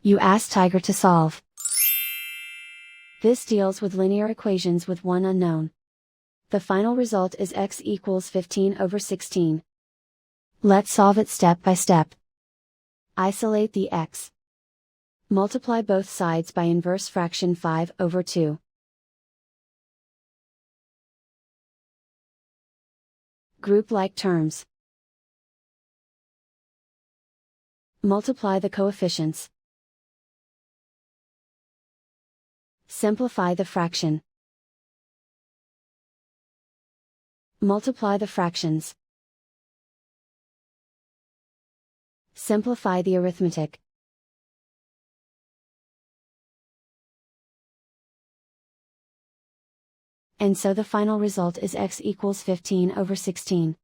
You ask Tiger to solve. This deals with linear equations with one unknown. The final result is x equals 15/16. Let's solve it step by step. Isolate the x. Multiply both sides by inverse fraction 5/2. Group like terms. Multiply the coefficients. Simplify the fraction. Multiply the fractions. Simplify the arithmetic. And so the final result is x equals 15/16.